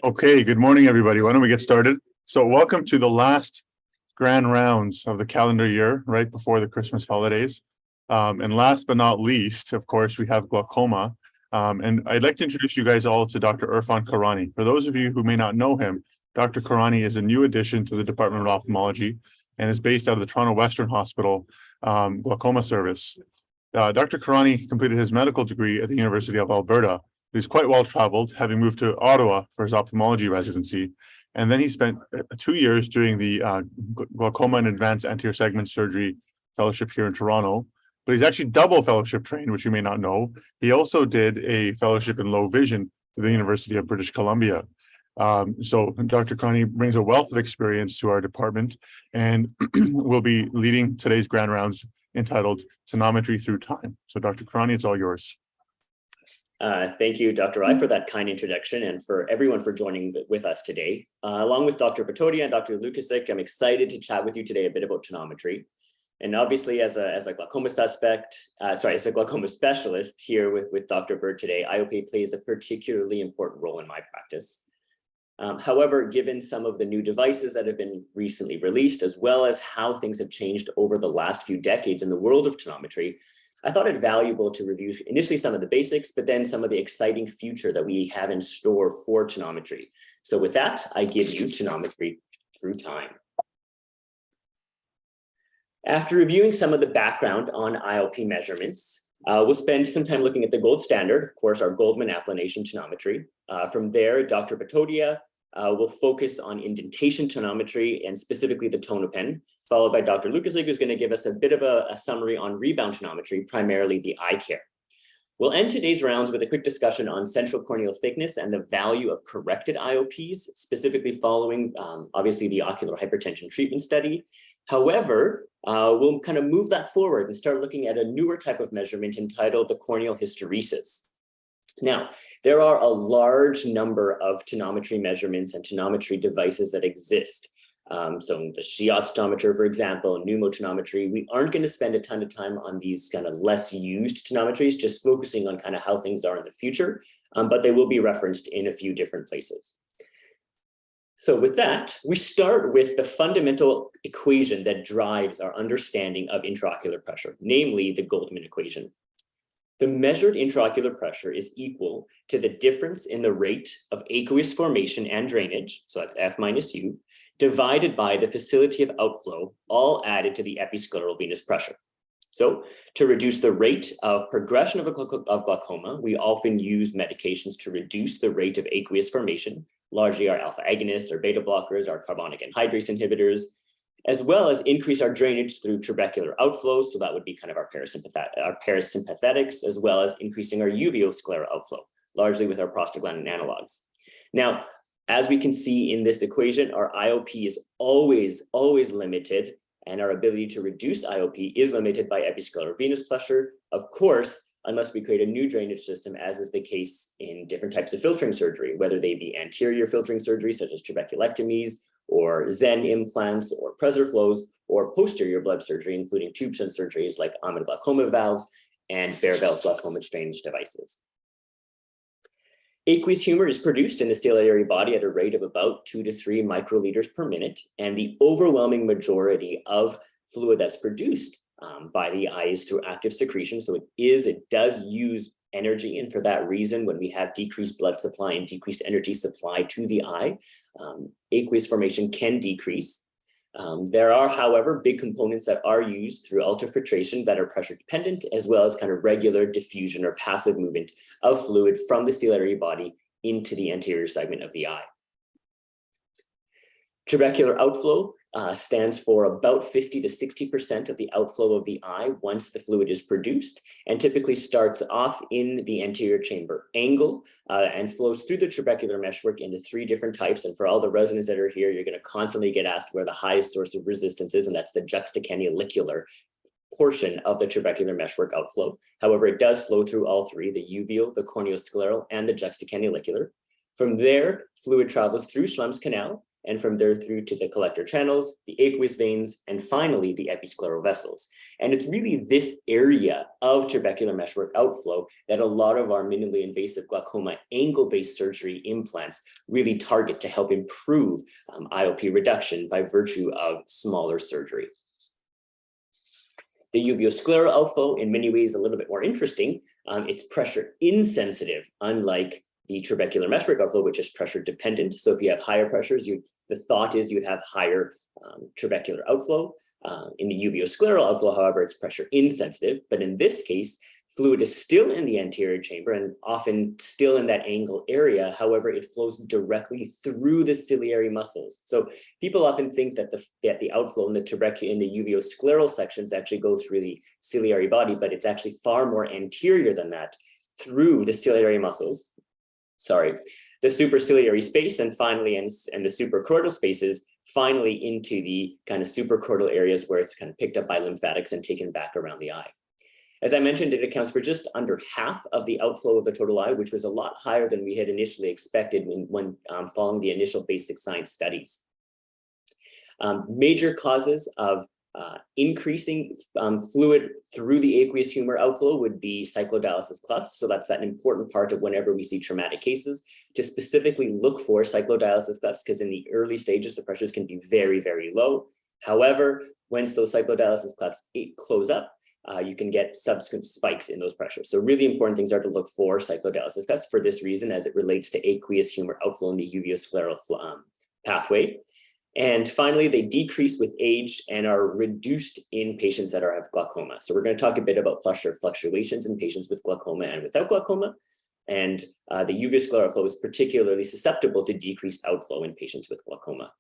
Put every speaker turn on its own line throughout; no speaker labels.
Okay, good morning, everybody. Why don't we get started? So welcome to the last grand rounds of the calendar year, right before the Christmas holidays. And last but not least, of course, we have glaucoma. And I'd like to introduce you guys all to Dr. Irfan Karani. For those of you who may not know him, Dr. Karani is a new addition to the Department of Ophthalmology and is based out of the Toronto Western Hospital glaucoma service. Dr. Karani completed his medical degree at the University of Alberta. He's quite well traveled, having moved to Ottawa for his ophthalmology residency. And then he spent 2 years doing the glaucoma and advanced anterior segment surgery fellowship here in Toronto. But he's actually double fellowship trained, which you may not know. He also did a fellowship in low vision to the University of British Columbia. So Dr. Karani brings a wealth of experience to our department and will be leading today's grand rounds entitled Tonometry Through Time. So Dr. Karani, it's all yours.
Thank you, Dr. I, for that kind introduction and for everyone for joining with us today. Along with Dr. Patodia and Dr. Lukasik, I'm excited to chat with you today a bit about tonometry. And obviously, as a glaucoma as a glaucoma specialist here with Dr. Bird today, IOP plays a particularly important role in my practice. However, given some of the new devices that have been recently released, as well as how things have changed over the last few decades in the world of tonometry, I thought it valuable to review initially some of the basics, but then some of the exciting future that we have in store for tonometry. So with that, I give you Tonometry Through Time. After reviewing some of the background on IOP measurements, we'll spend some time looking at the gold standard, of course, our Goldman Applanation Tonometry. From there, Dr. Patodia will focus on indentation tonometry and specifically the Tonopen, followed by Dr. Lukasik, who's going to give us a bit of a summary on rebound tonometry, primarily the iCare. We'll end today's rounds with a quick discussion on central corneal thickness and the value of corrected IOPs, specifically following, obviously, the ocular hypertension treatment study. However, we'll kind of move that forward and start looking at a newer type of measurement entitled the corneal hysteresis. Now, there are a large number of tonometry measurements and tonometry devices that exist. So the Shiatz tonometer, for example, pneumotonometry, we aren't going to spend a ton of time on these kind of less used tonometries, just focusing on kind of how things are in the future, but they will be referenced in a few different places. So with that, we start with the fundamental equation that drives our understanding of intraocular pressure, namely the Goldman equation. The measured intraocular pressure is equal to the difference in the rate of aqueous formation and drainage, so that's F minus U, divided by the facility of outflow, all added to the episcleral venous pressure. So to reduce the rate of progression of glaucoma, we often use medications to reduce the rate of aqueous formation, largely our alpha agonists, our beta blockers, our carbonic anhydrase inhibitors, as well as increase our drainage through trabecular outflows. So that would be kind of our parasympathetics, as well as increasing our uveoscleral outflow, largely with our prostaglandin analogs. Now, as we can see in this equation, our IOP is always limited, and our ability to reduce IOP is limited by episcleral venous pressure, of course, unless we create a new drainage system, as is the case in different types of filtering surgery, whether they be anterior filtering surgery, such as trabeculectomies, or Zen implants, or PreserFlows, or posterior blood surgery, including tube shunt surgeries like Ahmed glaucoma valves and bare valve glaucoma drainage devices. Aqueous humor is produced in the ciliary body at a rate of about 2 to 3 microliters per minute, and the overwhelming majority of fluid that's produced by the eye is through active secretion. So it does use energy, and for that reason, when we have decreased blood supply and decreased energy supply to the eye, aqueous formation can decrease. There are, however, big components that are used through ultrafiltration that are pressure dependent, as well as kind of regular diffusion or passive movement of fluid from the ciliary body into the anterior segment of the eye. Trabecular outflow stands for about 50 to 60% of the outflow of the eye once the fluid is produced, and typically starts off in the anterior chamber angle and flows through the trabecular meshwork into 3 different types. And for all the residents that are here, you're going to constantly get asked where the highest source of resistance is, and that's the juxtacanalicular portion of the trabecular meshwork outflow. However, it does flow through all 3, the uveal, the corneoscleral, and the juxtacanalicular. From there, fluid travels through Schlemm's canal and from there through to the collector channels, the aqueous veins, and finally the episcleral vessels. And it's really this area of trabecular meshwork outflow that a lot of our minimally invasive glaucoma angle-based surgery implants really target to help improve IOP reduction by virtue of smaller surgery. The uveoscleral outflow, in many ways, a little bit more interesting. It's pressure insensitive, unlike the trabecular meshwork outflow, which is pressure dependent. So if you have higher pressures, the thought is you'd have higher trabecular outflow. In the uveoscleral outflow, however, it's pressure insensitive. But in this case, fluid is still in the anterior chamber and often still in that angle area. However, it flows directly through the ciliary muscles. So people often think that the outflow in the uveoscleral sections actually go through the ciliary body, but it's actually far more anterior than that, through the ciliary muscles. The superciliary space, and finally, and the suprachoroidal spaces, finally into the kind of suprachoroidal areas where it's kind of picked up by lymphatics and taken back around the eye. As I mentioned, it accounts for just under half of the outflow of the total eye, which was a lot higher than we had initially expected when following the initial basic science studies. Major causes of increasing fluid through the aqueous humor outflow would be cyclodialysis clefts. So that's an important part of whenever we see traumatic cases, to specifically look for cyclodialysis clefts, because in the early stages, the pressures can be very, very low. However, once those cyclodialysis clefts close up, you can get subsequent spikes in those pressures. So really important things are to look for cyclodialysis clefts for this reason, as it relates to aqueous humor outflow in the uveoscleral pathway. And finally, they decrease with age and are reduced in patients that have glaucoma. So we're going to talk a bit about pressure fluctuations in patients with glaucoma and without glaucoma. And the uveoscleral outflow is particularly susceptible to decreased outflow in patients with glaucoma.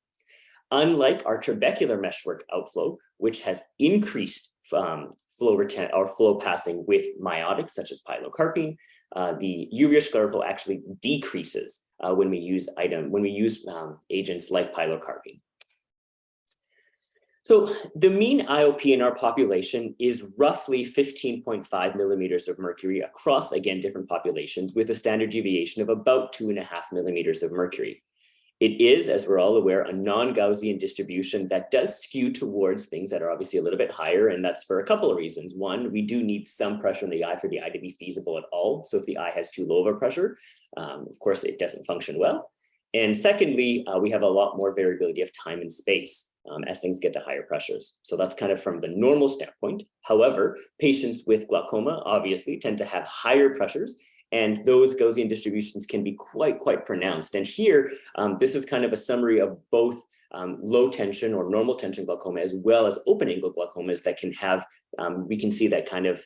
Unlike our trabecular meshwork outflow, which has increased flow passing with miotics such as pilocarpine, the uveoscleral outflow actually decreases when we use agents like pilocarpine. So the mean IOP in our population is roughly 15.5 millimeters of mercury across, again, different populations, with a standard deviation of about 2.5 millimeters of mercury. It is, as we're all aware, a non-Gaussian distribution that does skew towards things that are obviously a little bit higher, and that's for a couple of reasons. One, we do need some pressure in the eye for the eye to be feasible at all. So if the eye has too low of a pressure, of course, it doesn't function well. And secondly, we have a lot more variability of time and space as things get to higher pressures. So that's kind of from the normal standpoint. However, patients with glaucoma obviously tend to have higher pressures, and those Gaussian distributions can be quite pronounced. And here, this is kind of a summary of both low tension or normal tension glaucoma, as well as open angle glaucomas that can have, we can see that kind of,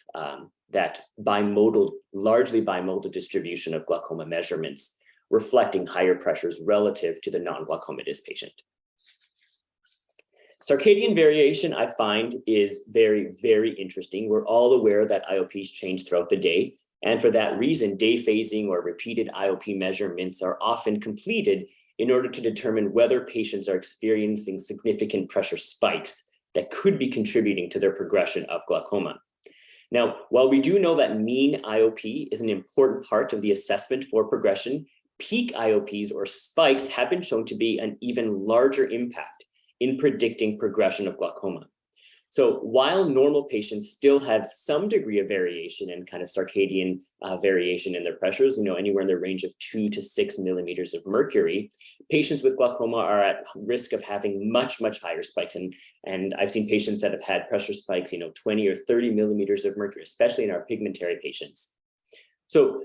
that largely bimodal distribution of glaucoma measurements, reflecting higher pressures relative to the non-glaucomatous patient. Circadian variation, I find, is very interesting. We're all aware that IOPs change throughout the day. And for that reason, day phasing or repeated IOP measurements are often completed in order to determine whether patients are experiencing significant pressure spikes that could be contributing to their progression of glaucoma. Now, while we do know that mean IOP is an important part of the assessment for progression, peak IOPs or spikes have been shown to be an even larger impact in predicting progression of glaucoma. So while normal patients still have some degree of variation and kind of circadian variation in their pressures, anywhere in the range of 2 to 6 millimeters of mercury, patients with glaucoma are at risk of having much higher spikes. And I've seen patients that have had pressure spikes, 20 or 30 millimeters of mercury, especially in our pigmentary patients. So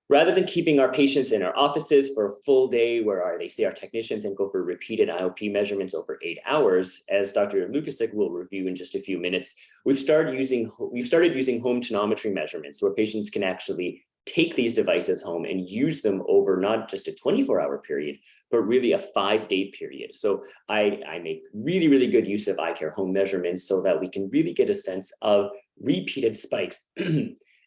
rather than keeping our patients in our offices for a full day where they see our technicians and go for repeated IOP measurements over 8 hours, as Dr. Lukasik will review in just a few minutes, we've started using home tonometry measurements where patients can actually take these devices home and use them over not just a 24-hour period, but really a 5-day period. So I make really good use of iCare home measurements so that we can really get a sense of repeated spikes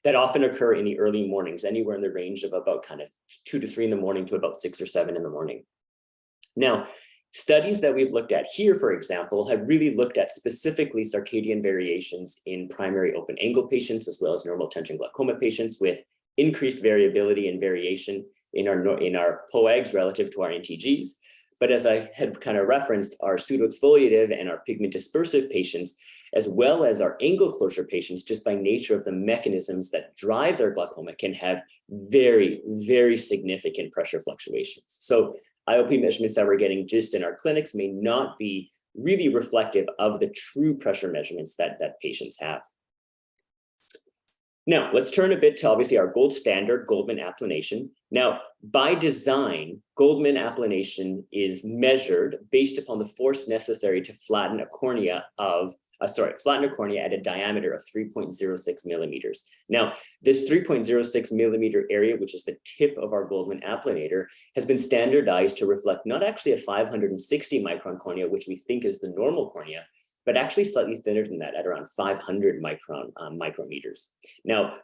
that often occur in the early mornings, anywhere in the range of about kind of 2 to 3 in the morning to about 6 or 7 in the morning. Now, studies that we've looked at here, for example, have really looked at specifically circadian variations in primary open angle patients, as well as normal tension glaucoma patients with increased variability and variation in our POAGs relative to our NTGs. But as I had kind of referenced, our pseudoexfoliative and our pigment dispersive patients, as well as our angle closure patients, just by nature of the mechanisms that drive their glaucoma, can have very, very significant pressure fluctuations. So IOP measurements that we're getting just in our clinics may not be really reflective of the true pressure measurements that patients have. Now, let's turn a bit to obviously our gold standard, Goldman Applanation. Now, by design, Goldman Applanation is measured based upon the force necessary to flatten a cornea at a diameter of 3.06 millimeters. Now, this 3.06 millimeter area, which is the tip of our Goldman Applanator, has been standardized to reflect not actually a 560 micron cornea, which we think is the normal cornea, but actually slightly thinner than that at around 500 micrometers. Now,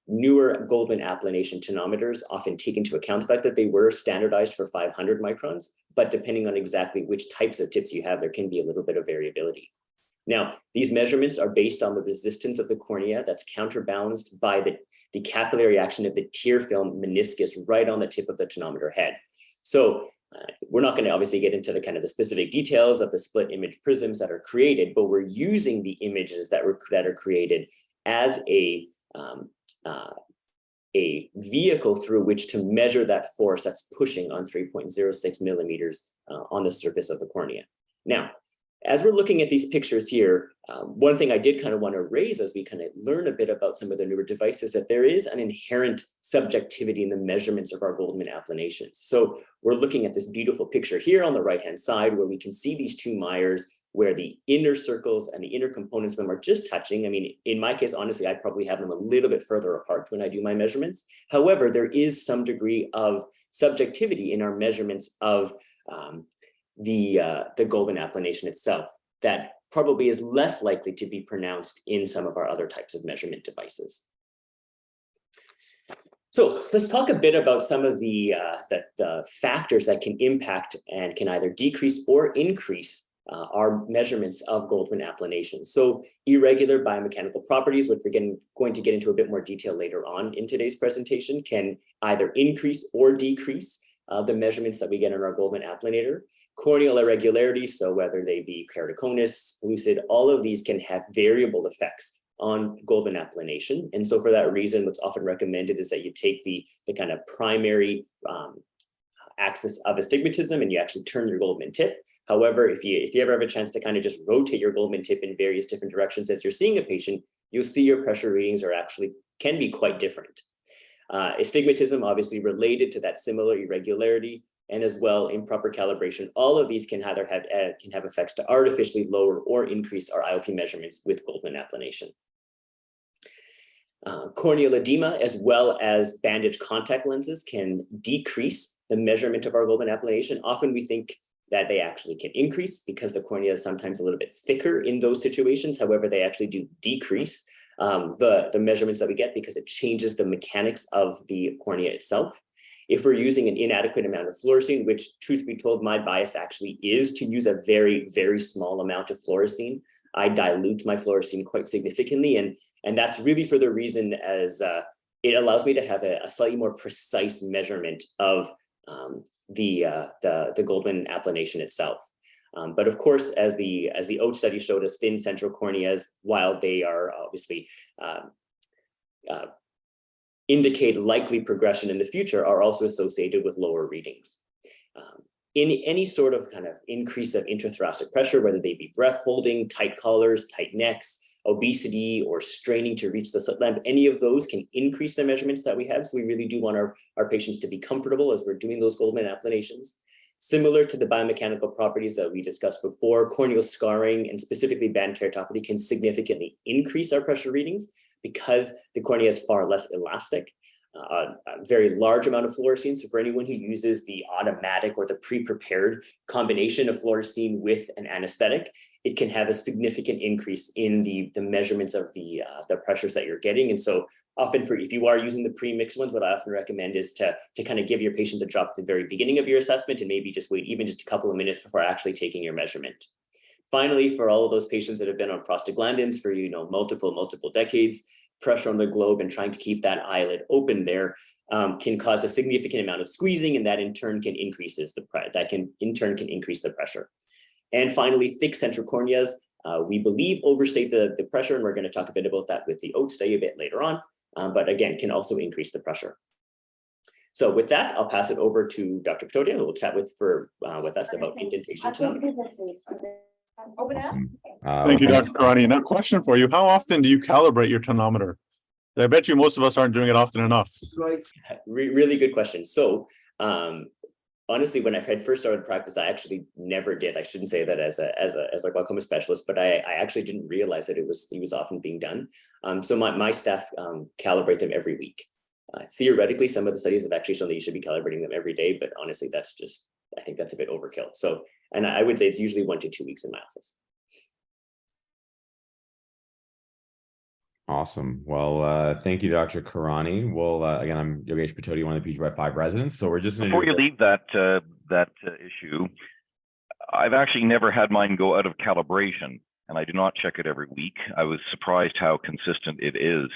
newer Goldman Applanation tonometers often take into account the fact that they were standardized for 500 microns, but depending on exactly which types of tips you have, there can be a little bit of variability. Now, these measurements are based on the resistance of the cornea that's counterbalanced by the capillary action of the tear film meniscus right on the tip of the tonometer head. So we're not going to obviously get into the kind of the specific details of the split image prisms that are created, but we're using the images that are created as a vehicle through which to measure that force that's pushing on 3.06 millimeters on the surface of the cornea. Now, as we're looking at these pictures here, one thing I did kind of want to raise as we kind of learn a bit about some of the newer devices, that there is an inherent subjectivity in the measurements of our Goldman Applanations. So we're looking at this beautiful picture here on the right-hand side where we can see these two Meyers where the inner circles and the inner components of them are just touching. I mean, in my case, honestly, I probably have them a little bit further apart when I do my measurements. However, there is some degree of subjectivity in our measurements of the Goldman Applanation itself that probably is less likely to be pronounced in some of our other types of measurement devices. So let's talk a bit about some of the factors that can impact and can either decrease or increase our measurements of Goldman Applanation. So irregular biomechanical properties, which we're going to get into a bit more detail later on in today's presentation, can either increase or decrease the measurements that we get in our Goldman Applanator. Corneal irregularities, so whether they be keratoconus, lucid, all of these can have variable effects on Goldman Applanation. And so for that reason, what's often recommended is that you take the kind of primary axis of astigmatism and you actually turn your Goldman tip. However, if you ever have a chance to kind of just rotate your Goldman tip in various different directions as you're seeing a patient, you'll see your pressure readings can be quite different. Astigmatism, obviously related to that similar irregularity, and as well improper calibration. All of these can either have effects to artificially lower or increase our IOP measurements with Goldman Applanation. Corneal edema, as well as bandage contact lenses, can decrease the measurement of our Goldman Applanation. Often we think that they actually can increase because the cornea is sometimes a little bit thicker in those situations. However, they actually do decrease the measurements that we get because it changes the mechanics of the cornea itself. If we're using an inadequate amount of fluorescein, which truth be told, my bias actually is to use a very, very small amount of fluorescein, I dilute my fluorescein quite significantly. And that's really for the reason as it allows me to have a slightly more precise measurement of the Goldman Applanation itself. But of course, as the OAT study showed us, thin central corneas, while they are obviously indicate likely progression in the future, are also associated with lower readings. In any sort of kind of increase of intrathoracic pressure, whether they be breath holding, tight collars, tight necks, obesity, or straining to reach the slit lamp, any of those can increase the measurements that we have. So we really do want our patients to be comfortable as we're doing those Goldman Applanations. Similar to the biomechanical properties that we discussed before, corneal scarring and specifically band keratopathy can significantly increase our pressure readings because the cornea is far less elastic. A very large amount of fluorescein. So for anyone who uses the automatic or the pre-prepared combination of fluorescein with an anesthetic, it can have a significant increase in the measurements of the pressures that you're getting. And so often if you are using the pre-mixed ones, what I often recommend is to kind of give your patient the drop at the very beginning of your assessment and maybe just wait even just a couple of minutes before actually taking your measurement. Finally, for all of those patients that have been on prostaglandins for multiple decades, pressure on the globe and trying to keep that eyelid open there, can cause a significant amount of squeezing, and that in turn can increase the pressure. And finally, thick central corneas, we believe overstate the pressure, and we're going to talk a bit about that with the OAT study a bit later on, but again, can also increase the pressure. So with that, I'll pass it over to Dr. Patodia, who will chat with us about indentation tonometry.
Awesome.
Thank you, Dr. Karani. Now, question for you: how often do you calibrate your tonometer? I bet you most of us aren't doing it often enough.
Really good question. So honestly, when I had first started practice, I actually never did. I shouldn't say that as a glaucoma specialist, but I actually didn't realize that it was often being done. So my staff calibrate them every week. Theoretically, some of the studies have actually shown that you should be calibrating them every day, but honestly, I think that's a bit overkill. So, and I would say it's usually 1 to 2 weeks in my office.
Awesome. Well, thank you, Dr. Karani. Well, again, I'm Yogesh Patodia, one of the PGY5 residents. So we're just going to
before you leave that issue, I've actually never had mine go out of calibration, and I do not check it every week. I was surprised how consistent it is.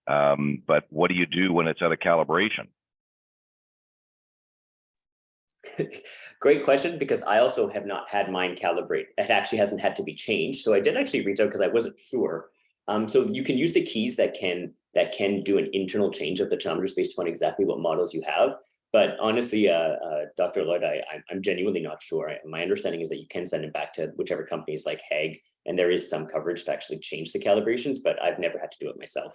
But what do you do when it's out of calibration?
Great question, because I also have not had mine calibrate. It actually hasn't had to be changed. So I did actually reach out because I wasn't sure. So you can use the keys that can do an internal change of the tonometers based upon exactly what models you have. But honestly, Dr. Lloyd, I'm genuinely not sure. My understanding is that you can send it back to whichever companies like Hague, and there is some coverage to actually change the calibrations, but I've never had to do it myself.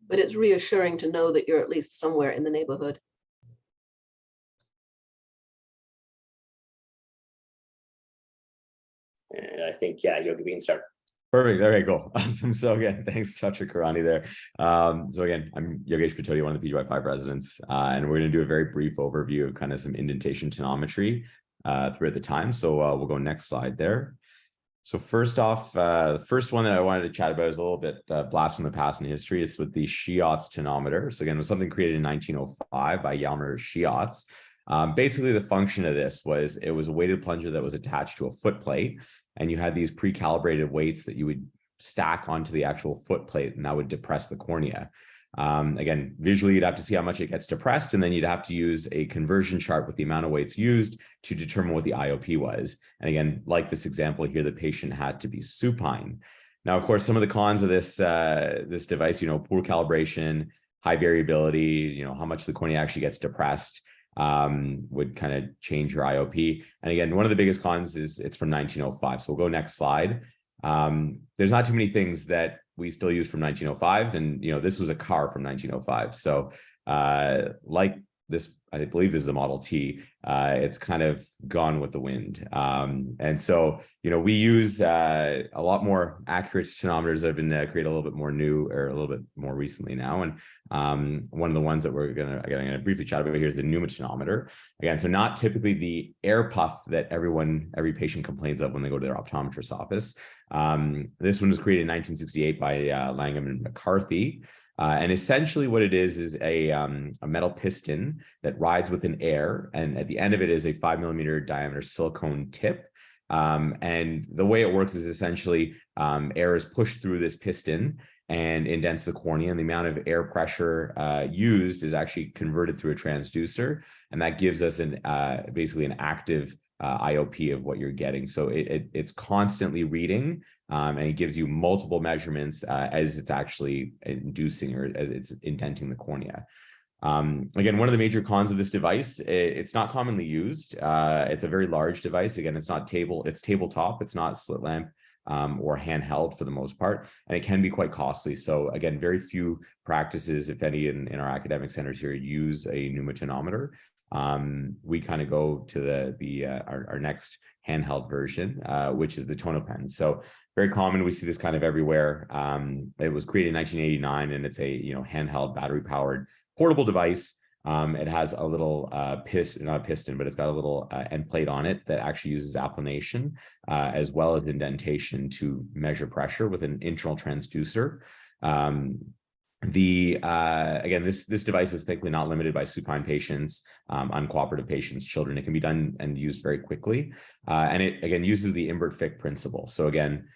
But it's reassuring to know that you're at least somewhere in the neighborhood.
And I think, yeah, Yogi, we can start.
Perfect. Okay, cool. Awesome. So again, thanks, Dr. Karani there. So again, I'm Yogesh Patodia, one of the PGY5 residents, and we're going to do a very brief overview of kind of some indentation tonometry throughout the time. So we'll go next slide there. So first off, the first one that I wanted to chat about is a little bit blast from the past in history. It's with the Schiotz tonometer. So again, it was something created in 1905 by Hjalmar Schiotz. Basically, the function of this was it was a weighted plunger that was attached to a foot plate, and you had these pre-calibrated weights that you would stack onto the actual foot plate, and that would depress the cornea. Again, visually, you'd have to see how much it gets depressed, and then you'd have to use a conversion chart with the amount of weights used to determine what the IOP was. And again, like this example here, the patient had to be supine. Now, of course, some of the cons of this device, poor calibration, high variability, how much the cornea actually gets depressed, would kind of change your IOP. And again, one of the biggest cons is it's from 1905. So we'll go next slide. There's not too many things that we still use from 1905. And, this was a car from 1905. So like this, I believe this is the Model T, it's kind of gone with the wind. And so, we use a lot more accurate tonometers that have been created a little bit more new or a little bit more recently now. And one of the ones that I'm going to briefly chat about here is the pneumotonometer. Again, so not typically the air puff that every patient complains of when they go to their optometrist's office. This one was created in 1968 by Langham and McCarthy. And essentially what it is a metal piston that rides within air. And at the end of it is a 5 millimeter diameter silicone tip. And the way it works is essentially air is pushed through this piston and indents the cornea, and the amount of air pressure used is actually converted through a transducer. And that gives us basically an active IOP of what you're getting. So it's constantly reading, and it gives you multiple measurements as it's actually inducing or as it's indenting the cornea. Again, one of the major cons of this device, it's not commonly used. It's a very large device. Again, it's tabletop, it's not slit lamp or handheld for the most part, and it can be quite costly. So again, very few practices, if any, in our academic centers here use a pneumotonometer. We kind of go to our next handheld version, which is the Tonopen. So very common. We see this kind of everywhere. It was created in 1989, and it's a handheld battery powered portable device. It has a little piston, not a piston, but it's got a little end plate on it that actually uses applanation as well as indentation to measure pressure with an internal transducer. Again, this device is thankfully not limited by supine patients, uncooperative patients, children. It can be done and used very quickly. And it, again, uses the Imbert-Fick principle. So again,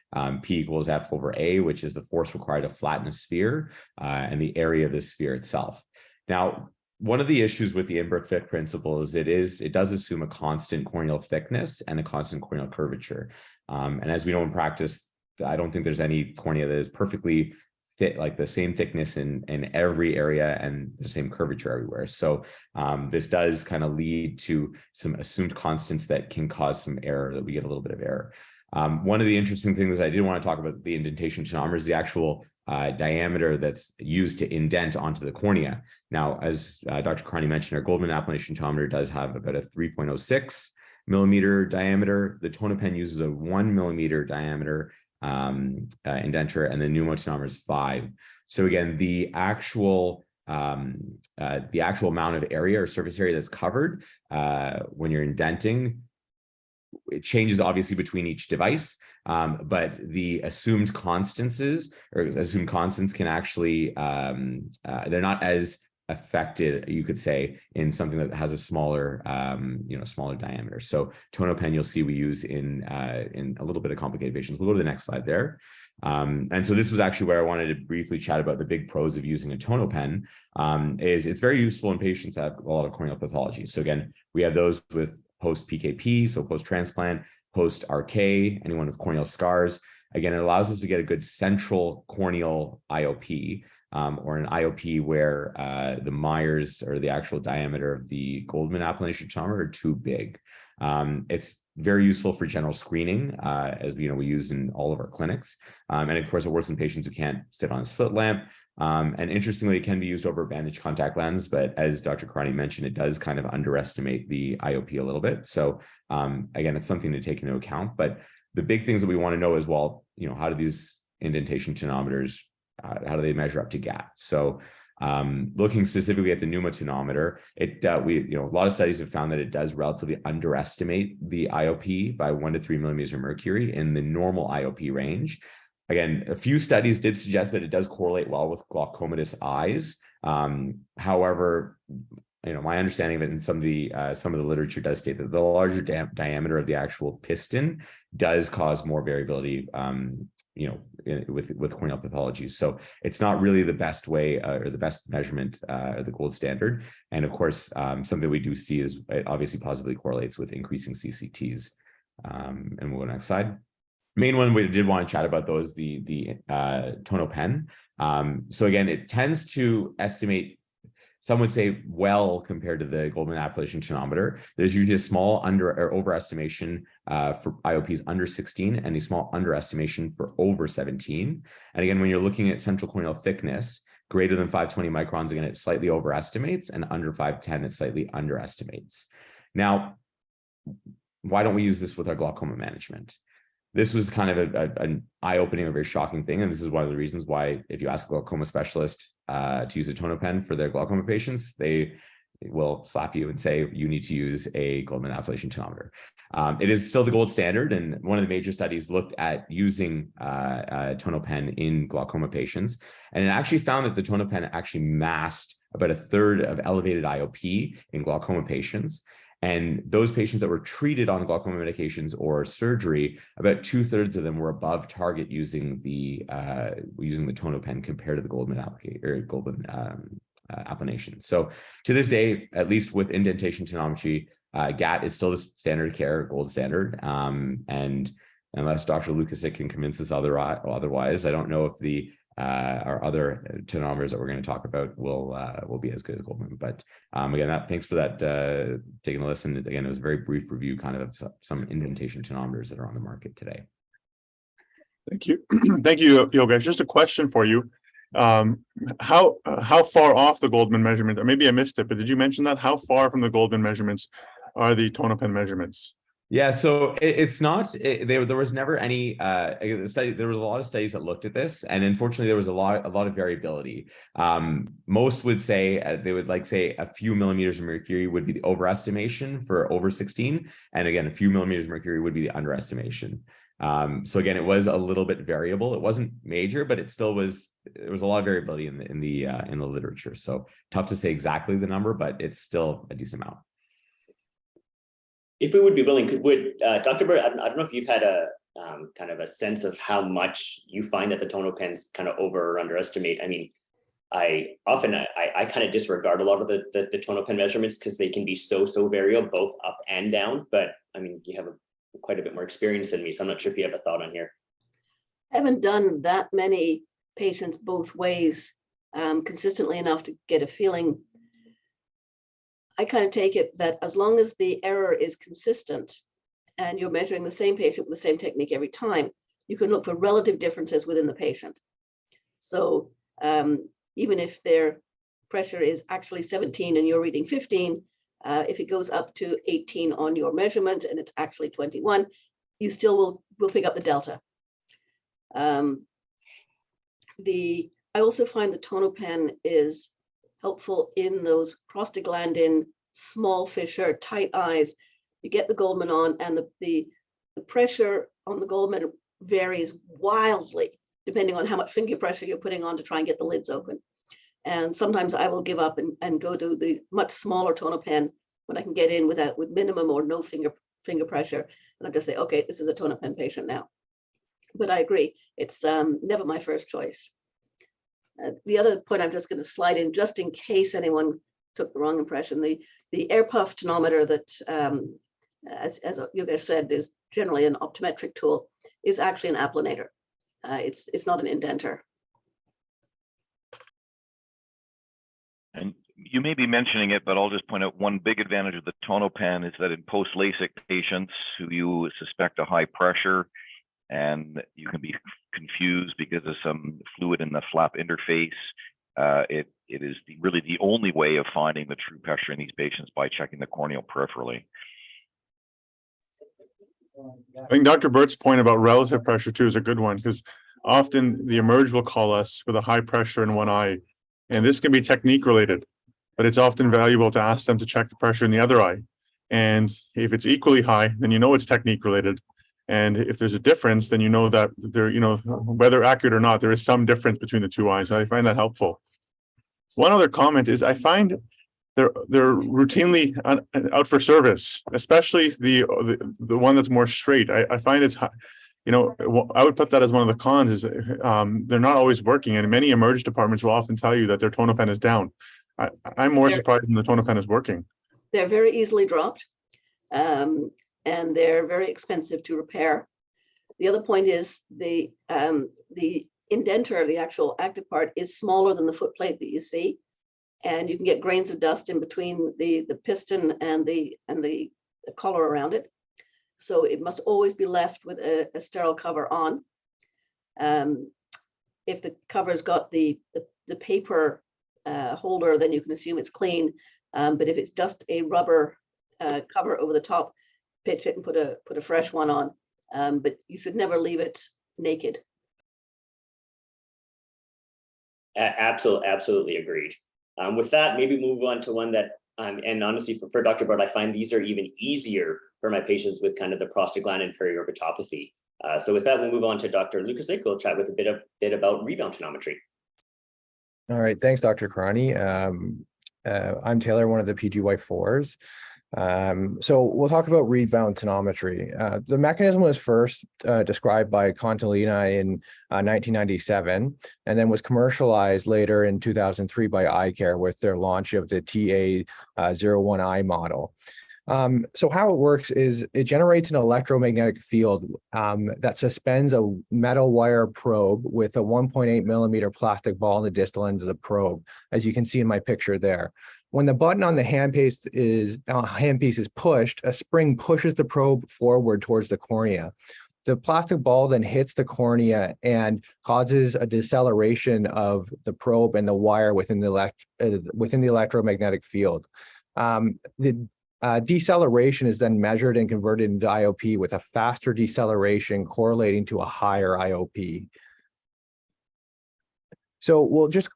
P equals F over A, which is the force required to flatten a sphere, and the area of the sphere itself. Now, one of the issues with the Imbert-Fick principle is it does assume a constant corneal thickness and a constant corneal curvature. And as we know in practice, I don't think there's any cornea that is perfectly fit, like the same thickness in every area and the same curvature everywhere. So this does kind of lead to some assumed constants that can cause some error, that we get a little bit of error. One of the interesting things I did want to talk about the indentation tonometer is the actual diameter that's used to indent onto the cornea. Now, as Dr. Karani mentioned, our Goldman Applanation Tonometer does have about a 3.06 millimeter diameter. The Tonopen uses a 1 millimeter diameter indenture, and the pneumotonometer is 5. So again, the actual amount of area or surface area that's covered when you're indenting, it changes obviously between each device, but the assumed constants can actually they're not as affected, you could say, in something that has a smaller smaller diameter. So Tonopen, you'll see we use in a little bit of complicated patients. We'll go to the next slide there. And so this was actually where I wanted to briefly chat about the big pros of using a Tonopen. Is it's very useful in patients that have a lot of corneal pathology. So again, we have those with post-PKP, so post-transplant, post-RK, anyone with corneal scars. Again, it allows us to get a good central corneal IOP, or an IOP where the Myers or the actual diameter of the Goldman Applanation Tonometer are too big. It's very useful for general screening, as we use in all of our clinics. And of course, it works in patients who can't sit on a slit lamp. And interestingly, it can be used over a bandaged contact lens, but as Dr. Karani mentioned, it does kind of underestimate the IOP a little bit. So again, it's something to take into account. But the big things that we want to know is, well, how do these indentation tonometers, how do they measure up to GAT? So looking specifically at the pneumotonometer, a lot of studies have found that it does relatively underestimate the IOP by 1 to 3 millimeters of mercury in the normal IOP range. Again, a few studies did suggest that it does correlate well with glaucomatous eyes. However, my understanding of it in some of the literature does state that the larger diameter of the actual piston does cause more variability, with corneal pathology. So it's not really the best way or the best measurement or the gold standard. And of course, something we do see is it obviously positively correlates with increasing CCTs. And we'll go next slide. Main one we did want to chat about, though, is the Tonopen. So again, it tends to estimate, some would say, well, compared to the Goldman Applanation Tonometer. There's usually a small under or overestimation for IOPs under 16 and a small underestimation for over 17. And again, when you're looking at central corneal thickness, greater than 520 microns, again, it slightly overestimates, and under 510, it slightly underestimates. Now, why don't we use this with our glaucoma management? This was kind of an eye-opening, a very shocking thing. And this is one of the reasons why, if you ask a glaucoma specialist to use a Tonopen for their glaucoma patients, they will slap you and say, you need to use a Goldman Applanation Tonometer. It is still the gold standard. And one of the major studies looked at using Tonopen in glaucoma patients. And it actually found that the Tonopen actually masked about a third of elevated IOP in glaucoma patients. And those patients that were treated on glaucoma medications or surgery, about 2/3 of them were above target using the Tonopen compared to the Goldman Applanation. So to this day, at least with indentation tonometry, GAT is still the standard of care, gold standard. And unless Dr. Lukasic can convince us otherwise, I don't know if our other tonometers that we're going to talk about will be as good as Goldman. But again, thanks for that, taking a listen. Again, it was a very brief review kind of some indentation tonometers that are on the market today.
Thank you. Thank you, Yogesh. Just a question for you. How far off the Goldman measurement, or maybe I missed it, but did you mention that? How far from the Goldman measurements are the Tonopen measurements?
Yeah, so it's not. There was never any study. There was a lot of studies that looked at this, and unfortunately, there was a lot of variability. Most would say they would say a few millimeters of mercury would be the overestimation for over 16, and again, a few millimeters of mercury would be the underestimation. So again, it was a little bit variable. It wasn't major, but it still was there was a lot of variability in the literature. So tough to say exactly the number, but it's still a decent amount.
If we would be willing, would Dr. Bird, I don't know if you've had a kind of a sense of how much you find that the Tonopens kind of over or underestimate. I mean, I kind of disregard a lot of the Tonopen measurements because they can be so variable, both up and down. But I mean, you have quite a bit more experience than me, so I'm not sure if you have a thought on here.
I haven't done that many patients both ways consistently enough to get a feeling. I kind of take it that as long as the error is consistent and you're measuring the same patient with the same technique every time, you can look for relative differences within the patient. So even if their pressure is actually 17 and you're reading 15, if it goes up to 18 on your measurement and it's actually 21, you still will pick up the delta. I also find the Tonopen is helpful in those prostaglandin, small fissure, tight eyes. You get the Goldman on, and the pressure on the Goldman varies wildly, depending on how much finger pressure you're putting on to try and get the lids open. And sometimes I will give up and go to the much smaller Tonopen when I can get in with minimum or no finger pressure. And I just say, okay, this is a Tonopen patient now. But I agree, it's never my first choice. The other point I'm just going to slide in, just in case anyone took the wrong impression, the air puff tonometer that, as you guys said, is generally an optometric tool, is actually an applanator. It's not an indenter.
And you may be mentioning it, but I'll just point out one big advantage of the Tonopen is that in post-LASIK patients who you suspect a high pressure, and you can be confused because of some fluid in the flap interface. It is really the only way of finding the true pressure in these patients by checking the corneal peripherally.
I think Dr. Burt's point about relative pressure too is a good one, because often the emerge will call us with a high pressure in one eye, and this can be technique related, but it's often valuable to ask them to check the pressure in the other eye. And if it's equally high, then you know it's technique related. And if there's a difference, then you know that there, whether accurate or not, there is some difference between the two eyes. So I find that helpful. One other comment is I find they're routinely out for service, especially the one that's more straight. I find it's, I would put that as one of the cons is they're not always working, and many emerge departments will often tell you that their Tonopen is down. I'm more surprised when the Tonopen is working.
They're very easily dropped. And they're very expensive to repair. The other point is the indenter, the actual active part, is smaller than the foot plate that you see, and you can get grains of dust in between the piston and the collar around it. So it must always be left with a sterile cover on. If the cover's got the paper holder, then you can assume it's clean. But if it's just a rubber cover over the top, pitch it and put a fresh one on, but you should never leave it naked.
Absolutely agreed. With that, maybe move on to one that, and honestly for Dr. Bart, I find these are even easier for my patients with kind of the prostaglandin periorbitopathy. So with that, we'll move on to Dr. Lukasic. We'll chat with a bit about rebound tonometry.
All right, thanks, Dr. Karani. I'm Taylor, one of the PGY4s. So we'll talk about rebound tonometry. The mechanism was first described by Contalina in 1997, and then was commercialized later in 2003 by iCare with their launch of the TA01I model. So how it works is it generates an electromagnetic field that suspends a metal wire probe with a 1.8 millimeter plastic ball in the distal end of the probe, as you can see in my picture there. When the button on the handpiece is pushed, a spring pushes the probe forward towards the cornea. The plastic ball then hits the cornea and causes a deceleration of the probe and the wire within the electromagnetic field. The deceleration is then measured and converted into IOP with a faster deceleration correlating to a higher IOP. So we'll just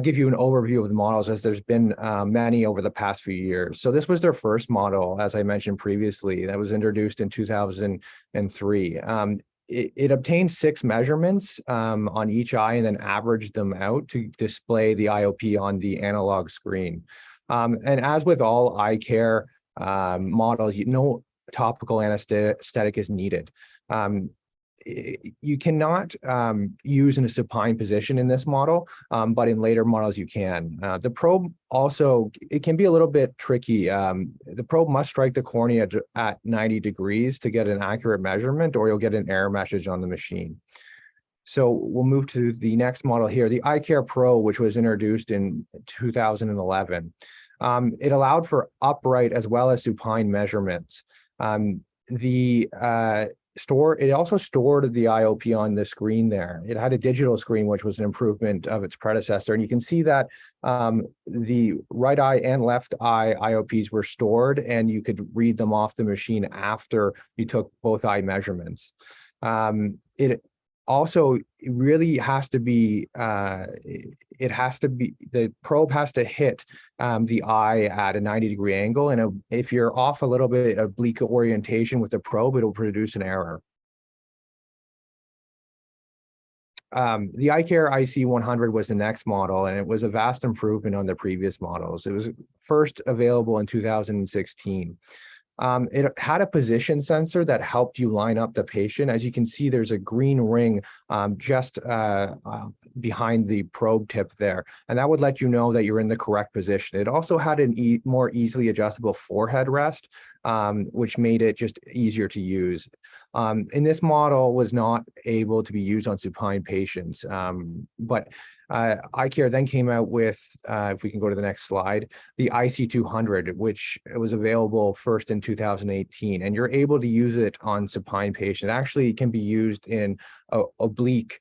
give you an overview of the models, as there's been many over the past few years. So this was their first model, as I mentioned previously, that was introduced in 2003. it obtained 6 measurements on each eye and then averaged them out to display the IOP on the analog screen. And as with all eye care models, no topical anesthetic is needed. You cannot use in a supine position in this model, but in later models you can. The probe also, it can be a little bit tricky. The probe must strike the cornea at 90 degrees to get an accurate measurement, or you'll get an error message on the machine. So we'll move to the next model here, the iCare Pro, which was introduced in 2011. It allowed for upright as well as supine measurements. It also stored the IOP on the screen there. It had a digital screen, which was an improvement of its predecessor. And you can see that the right eye and left eye IOPs were stored, and you could read them off the machine after you took both eye measurements. It also really has to be, the probe has to hit the eye at a 90-degree angle. And if you're off a little bit oblique orientation with the probe, it'll produce an error. The iCare IC100 was the next model, and it was a vast improvement on the previous models. It was first available in 2016. It had a position sensor that helped you line up the patient. As you can see, there's a green ring just behind the probe tip there, and that would let you know that you're in the correct position. It also had a more easily adjustable forehead rest, which made it just easier to use. And this model was not able to be used on supine patients, but iCare then came out with, if we can go to the next slide, the IC200, which was available first in 2018, and you're able to use it on supine patients. Actually, it can be used in oblique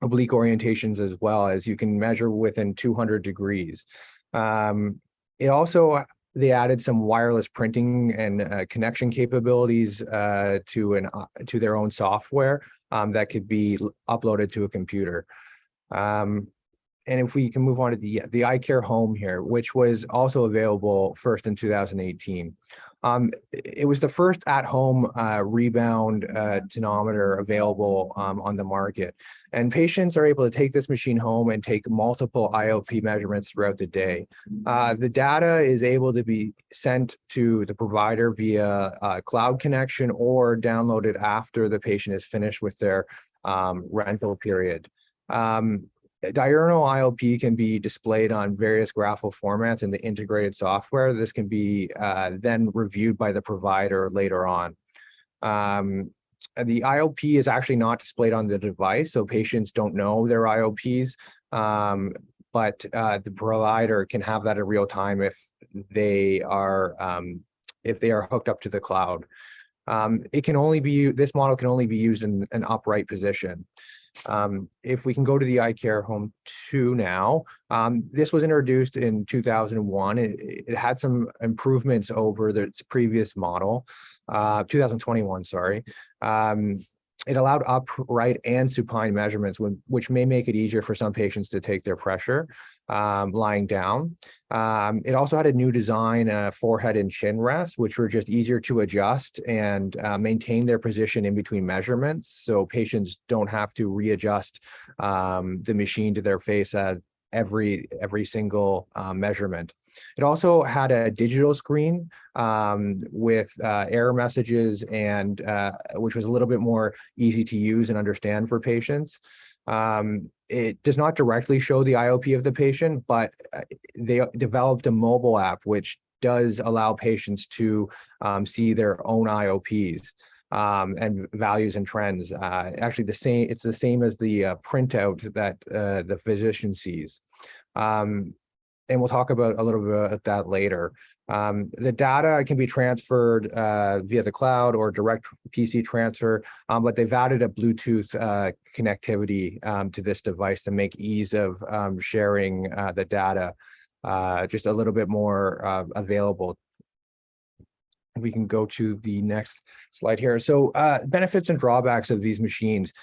orientations as well, as you can measure within 200 degrees. It also, they added some wireless printing and connection capabilities to their own software that could be uploaded to a computer. And if we can move on to the iCare Home here, which was also available first in 2018. It was the first at-home rebound tonometer available on the market. And patients are able to take this machine home and take multiple IOP measurements throughout the day. The data is able to be sent to the provider via cloud connection or downloaded after the patient is finished with their rental period. Diurnal IOP can be displayed on various graphical formats in the integrated software. This can be then reviewed by the provider later on. The IOP is actually not displayed on the device, so patients don't know their IOPs, but the provider can have that in real time if they are hooked up to the cloud. This model can only be used in an upright position. If we can go to the iCare Home 2 now, this was introduced in 2001. It had some improvements over its previous model, 2021, sorry. It allowed upright and supine measurements, which may make it easier for some patients to take their pressure lying down. It also had a new design, forehead and chin rest, which were just easier to adjust and maintain their position in between measurements, so patients don't have to readjust the machine to their face at every single measurement. It also had a digital screen with error messages, and which was a little bit more easy to use and understand for patients. It does not directly show the IOP of the patient, but they developed a mobile app which does allow patients to see their own IOPs and values and trends. Actually, it's the same as the printout that the physician sees. And we'll talk about a little bit about that later. The data can be transferred via the cloud or direct PC transfer, but they've added a Bluetooth connectivity to this device to make ease of sharing the data just a little bit more available. We can go to the next slide here. So benefits and drawbacks of these machines.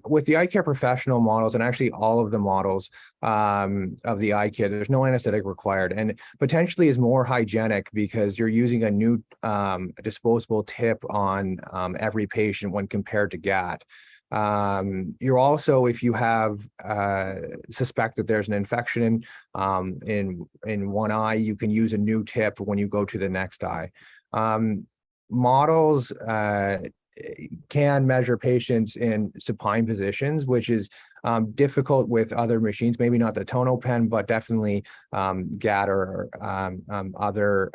With the iCare professional models, and actually all of the models of the iCare, there's no anesthetic required, and potentially is more hygienic because you're using a new disposable tip on every patient when compared to GAT. You're also, if you have suspect that there's an infection in one eye, you can use a new tip when you go to the next eye. Models can measure patients in supine positions, which is difficult with other machines, maybe not the Tonopen, but definitely GAT or other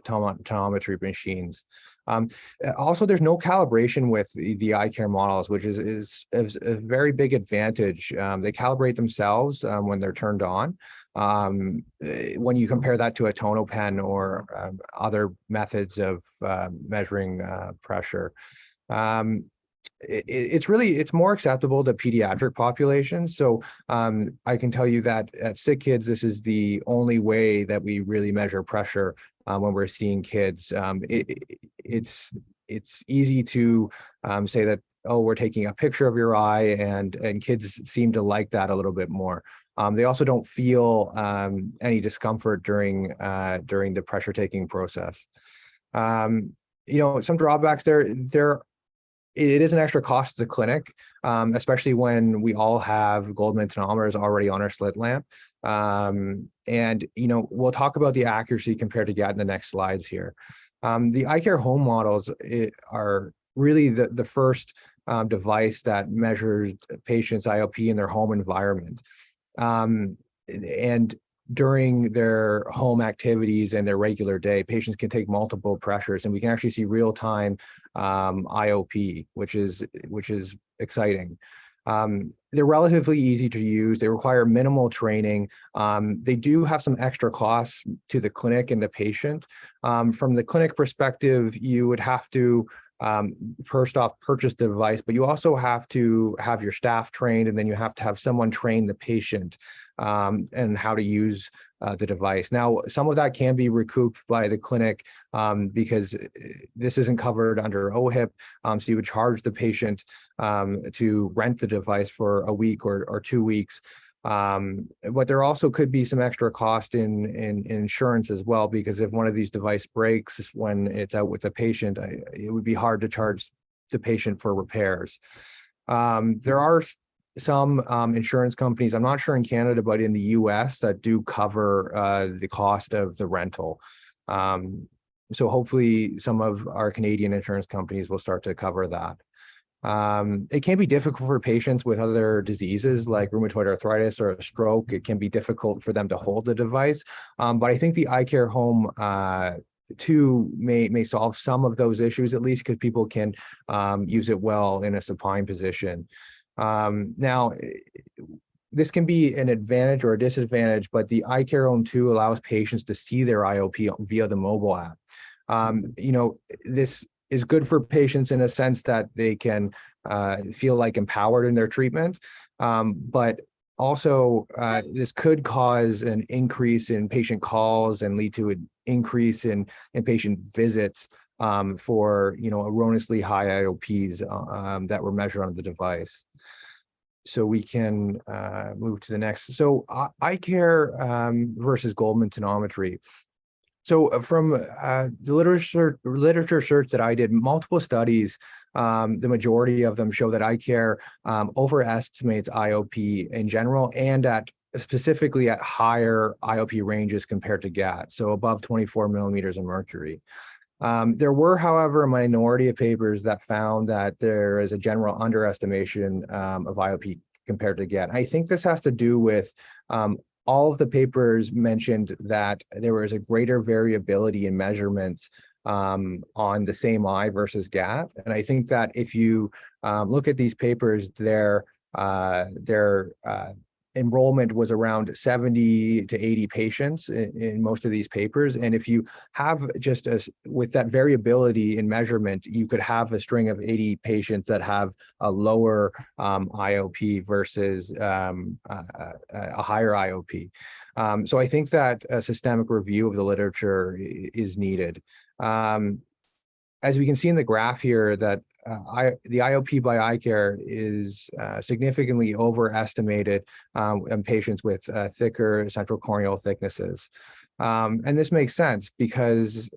tonometry machines. Also, there's no calibration with the iCare models, which is a very big advantage. They calibrate themselves when they're turned on. When you compare that to a Tonopen or other methods of measuring pressure. It's more acceptable to pediatric populations. So I can tell you that at sick kids, this is the only way that we really measure pressure when we're seeing kids. It's easy to say that, oh, we're taking a picture of your eye, and kids seem to like that a little bit more. They also don't feel any discomfort during the pressure taking process. Some drawbacks there. It is an extra cost to the clinic, especially when we all have Goldmann tonometers already on our slit lamp. We'll talk about the accuracy compared to GAT in the next slides here. The iCare home models are really the first device that measures patients' IOP in their home environment. And during their home activities and their regular day, patients can take multiple pressures, and we can actually see real-time IOP, which is exciting. They're relatively easy to use. They require minimal training. They do have some extra costs to the clinic and the patient. From the clinic perspective, you would have to first off purchase the device, but you also have to have your staff trained, and then you have to have someone train the patient and how to use the device. Now, some of that can be recouped by the clinic because this isn't covered under OHIP, so you would charge the patient to rent the device for a week or 2 weeks. But there also could be some extra cost in insurance as well, because if one of these devices breaks when it's out with the patient, it would be hard to charge the patient for repairs. There are some insurance companies, I'm not sure in Canada, but in the US, that do cover the cost of the rental. So hopefully some of our Canadian insurance companies will start to cover that. It can be difficult for patients with other diseases like rheumatoid arthritis or a stroke. It can be difficult for them to hold the device. But I think the iCare Home 2 may solve some of those issues, at least because people can use it well in a supine position. Now, this can be an advantage or a disadvantage, but the iCare Home 2 allows patients to see their IOP via the mobile app. This is good for patients in a sense that they can feel like empowered in their treatment, but also this could cause an increase in patient calls and lead to an increase in patient visits for erroneously high IOPs that were measured on the device. So we can move to the next. So iCare versus Goldman Tonometry. So from the literature search that I did, multiple studies, the majority of them show that iCare overestimates IOP in general, and specifically at higher IOP ranges compared to GAT, so above 24 millimeters of mercury. There were, however, a minority of papers that found that there is a general underestimation of IOP compared to GAT. I think this has to do with all of the papers mentioned that there was a greater variability in measurements on the same eye versus GAT. And I think that if you look at these papers, their enrollment was around 70 to 80 patients in most of these papers. And if you have with that variability in measurement, you could have a string of 80 patients that have a lower IOP versus a higher IOP. So I think that a systemic review of the literature is needed. As we can see in the graph here, that the IOP by iCare is significantly overestimated in patients with thicker central corneal thicknesses. And this makes sense because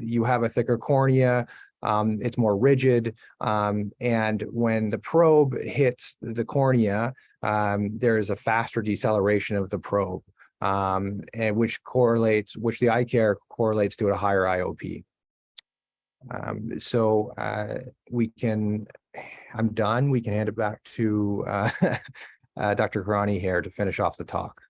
you have a thicker cornea, it's more rigid, and when the probe hits the cornea, there is a faster deceleration of the probe, and which the iCare correlates to a higher IOP. I'm done. We can hand it back to Dr. Karani here to finish off the talk.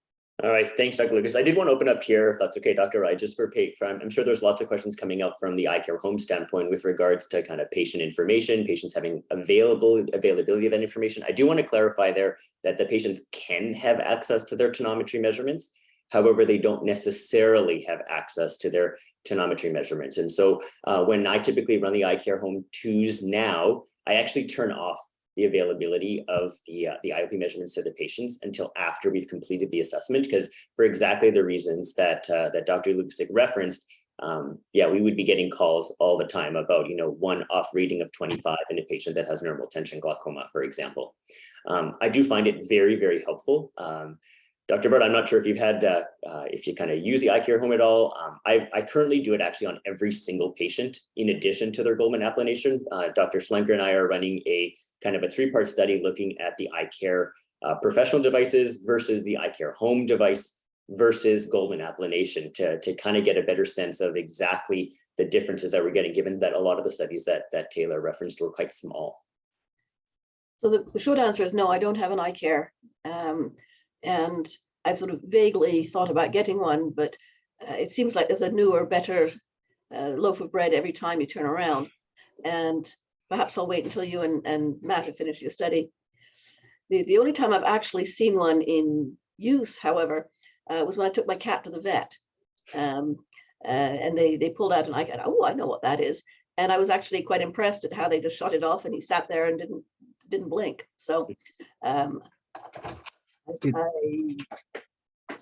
All right, thanks, Dr. Lucas. I did want to open up here, if that's okay, Dr. Wright, just for I'm sure there's lots of questions coming up from the iCare home standpoint with regards to kind of patient information, patients having availability of that information. I do want to clarify there that the patients can have access to their tonometry measurements. However, they don't necessarily have access to their tonometry measurements. And so when I typically run the iCare Home 2s now, I actually turn off the availability of the IOP measurements to the patients until after we've completed the assessment, because for exactly the reasons that Dr. Lucas referenced, we would be getting calls all the time about, one off reading of 25 in a patient that has normal tension glaucoma, for example. I do find it very, very helpful. Dr. Bird, I'm not sure if you've had, if you kind of use the iCare Home at all. I currently do it actually on every single patient in addition to their Goldman Applanation. Dr. Schlenker and I are running a kind of a 3-part study looking at the iCare professional devices versus the iCare Home device versus Goldman Applanation to kind of get a better sense of exactly the differences that we're getting, given that a lot of the studies that Taylor referenced were quite small.
So the short answer is no, I don't have an iCare. And I've sort of vaguely thought about getting one, but it seems like there's a newer, better loaf of bread every time you turn around. And perhaps I'll wait until you and Matt have finished your study. The only time I've actually seen one in use, however, was when I took my cat to the vet. And they pulled out an iCare. Oh, I know what that is. And I was actually quite impressed at how they just shut it off and he sat there and didn't blink. So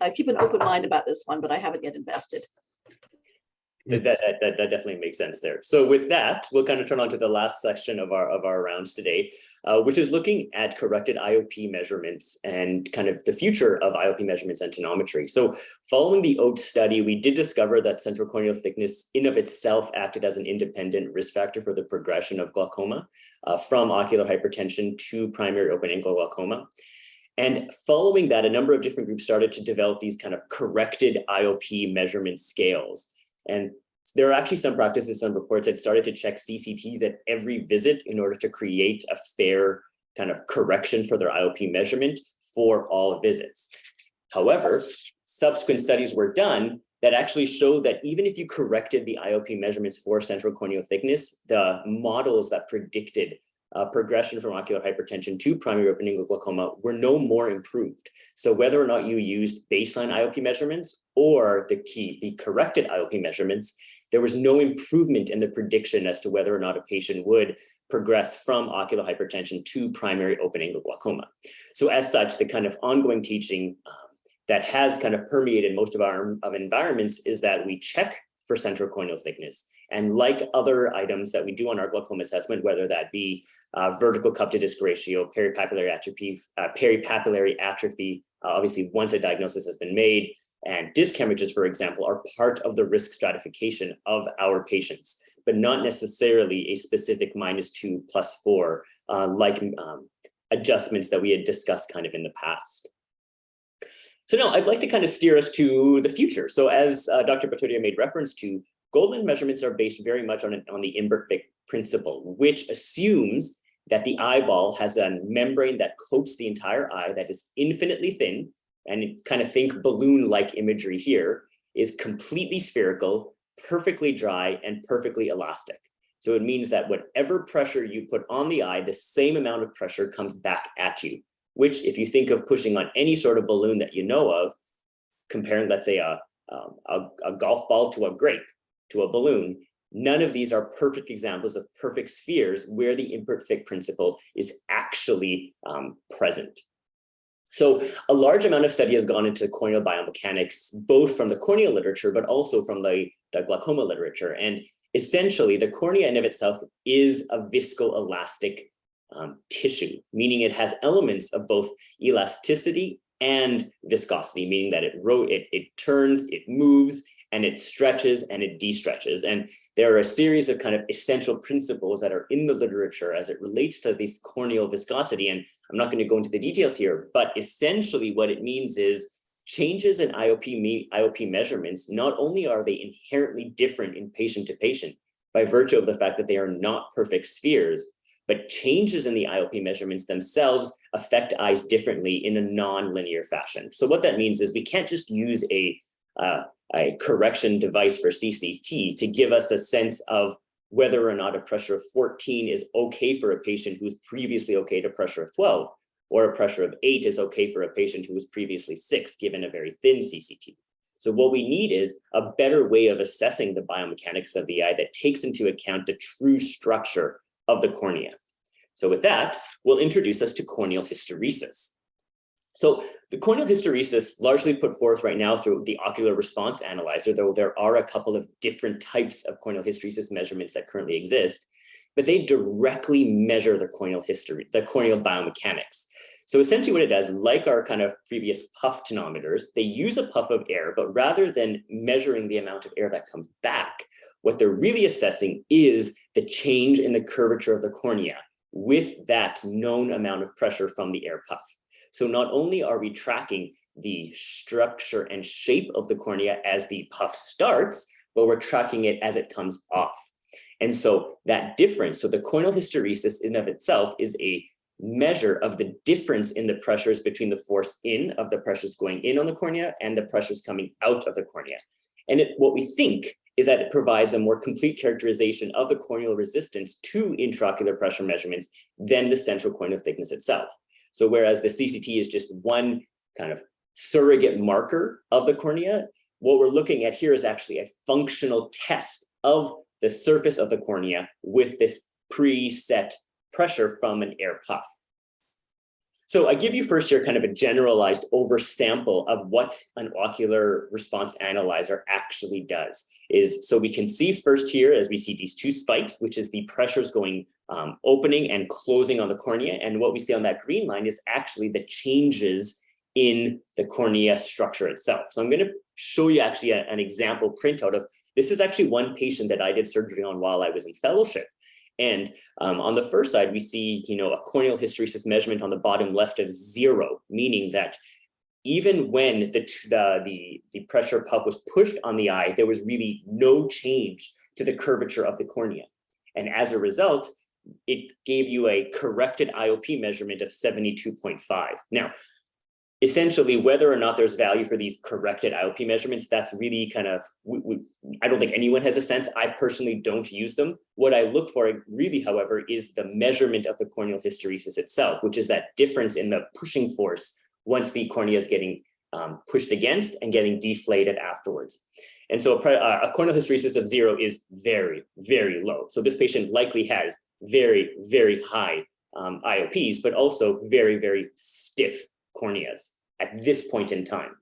I keep an open mind about this one, but I haven't yet invested.
That definitely makes sense there. So with that, we'll kind of turn on to the last section of our rounds today, which is looking at corrected IOP measurements and kind of the future of IOP measurements and tonometry. So following the OATS study, we did discover that central corneal thickness in of itself acted as an independent risk factor for the progression of glaucoma from ocular hypertension to primary open-angle glaucoma. And following that, a number of different groups started to develop these kind of corrected IOP measurement scales. And there are actually some practices, some reports that started to check CCTs at every visit in order to create a fair kind of correction for their IOP measurement for all visits. However, subsequent studies were done that actually showed that even if you corrected the IOP measurements for central corneal thickness, the models that predicted progression from ocular hypertension to primary open-angle glaucoma were no more improved. So whether or not you used baseline IOP measurements or the corrected IOP measurements, there was no improvement in the prediction as to whether or not a patient would progress from ocular hypertension to primary open-angle glaucoma. So as such, the kind of ongoing teaching that has kind of permeated most of our environments is that we check for central corneal thickness. And like other items that we do on our glaucoma assessment, whether that be vertical cup to disc ratio, peripapillary atrophy, obviously once a diagnosis has been made, and disc hemorrhages, for example, are part of the risk stratification of our patients, but not necessarily a specific -2, +4, like adjustments that we had discussed kind of in the past. So now I'd like to kind of steer us to the future. So as Dr. Patodia made reference to, Goldman measurements are based very much on the Imbert-Fick principle, which assumes that the eyeball has a membrane that coats the entire eye that is infinitely thin, and kind of think balloon-like imagery here, is completely spherical, perfectly dry, and perfectly elastic. So it means that whatever pressure you put on the eye, the same amount of pressure comes back at you, which if you think of pushing on any sort of balloon that you know of, comparing, let's say, a golf ball to a grape, to a balloon, none of these are perfect examples of perfect spheres where the Imbert-Fick principle is actually present. So a large amount of study has gone into corneal biomechanics, both from the corneal literature, but also from the glaucoma literature. And essentially the cornea in of itself is a viscoelastic tissue, meaning it has elements of both elasticity and viscosity, meaning that it turns, it moves, and it stretches and it de-stretches. And there are a series of kind of essential principles that are in the literature as it relates to this corneal viscosity. And I'm not going to go into the details here, but essentially what it means is changes in IOP measurements, not only are they inherently different in patient to patient by virtue of the fact that they are not perfect spheres, but changes in the IOP measurements themselves affect eyes differently in a non-linear fashion. So what that means is we can't just use a correction device for CCT to give us a sense of whether or not a pressure of 14 is okay for a patient who's previously okay to pressure of 12, or a pressure of 8 is okay for a patient who was previously 6, given a very thin CCT. So what we need is a better way of assessing the biomechanics of the eye that takes into account the true structure of the cornea. So with that, we'll introduce us to corneal hysteresis. So the corneal hysteresis largely put forth right now through the ocular response analyzer, though there are a couple of different types of corneal hysteresis measurements that currently exist, but they directly measure the corneal biomechanics. So essentially what it does, like our kind of previous puff tonometers, they use a puff of air, but rather than measuring the amount of air that comes back, what they're really assessing is the change in the curvature of the cornea with that known amount of pressure from the air puff. So not only are we tracking the structure and shape of the cornea as the puff starts, but we're tracking it as it comes off. And so that difference, so the corneal hysteresis in of itself is a measure of the difference in the pressures between the force in of the pressures going in on the cornea and the pressures coming out of the cornea. And what we think is that it provides a more complete characterization of the corneal resistance to intraocular pressure measurements than the central corneal thickness itself. So whereas the CCT is just one kind of surrogate marker of the cornea, what we're looking at here is actually a functional test of the surface of the cornea with this preset pressure from an air puff. So I give you first here kind of a generalized oversample of what an ocular response analyzer actually does. So we can see first here, as we see these two spikes, which is the pressures going opening and closing on the cornea. And what we see on that green line is actually the changes in the cornea structure itself. So I'm going to show you actually an example printout of, this is actually one patient that I did surgery on while I was in fellowship. And on the first side, we see, a corneal hysteresis measurement on the bottom left of 0, meaning that even when the pressure puff was pushed on the eye, there was really no change to the curvature of the cornea. And as a result, it gave you a corrected IOP measurement of 72.5. Now, essentially, whether or not there's value for these corrected IOP measurements, that's really kind of, I don't think anyone has a sense. I personally don't use them. What I look for really, however, is the measurement of the corneal hysteresis itself, which is that difference in the pushing force once the cornea is getting pushed against and getting deflated afterwards. And so a corneal hysteresis of 0 is very, very low. So this patient likely has very, very high IOPs, but also very, very stiff corneas at this point in time.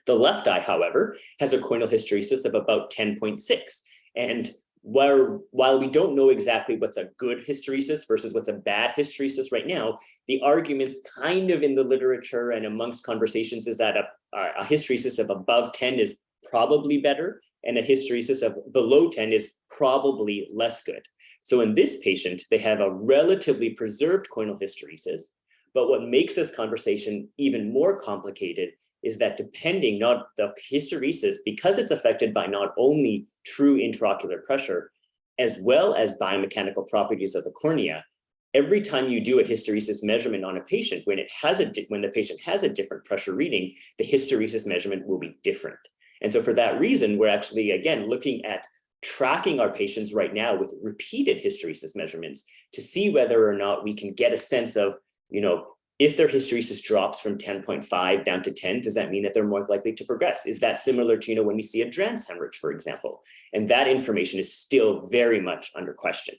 The left eye, however, has a corneal hysteresis of about 10.6. And while we don't know exactly what's a good hysteresis versus what's a bad hysteresis right now, the arguments kind of in the literature and amongst conversations is that a hysteresis of above 10 is probably better, and a hysteresis of below 10 is probably less good. So in this patient, they have a relatively preserved corneal hysteresis. But what makes this conversation even more complicated is that depending not the hysteresis, because it's affected by not only true intraocular pressure, as well as biomechanical properties of the cornea, every time you do a hysteresis measurement on a patient, when the patient has a different pressure reading, the hysteresis measurement will be different. And so for that reason, we're actually, again, looking at tracking our patients right now with repeated hysteresis measurements to see whether or not we can get a sense of, if their hysteresis drops from 10.5 down to 10, does that mean that they're more likely to progress? Is that similar to, when we see a Drans hemorrhage, for example? And that information is still very much under question.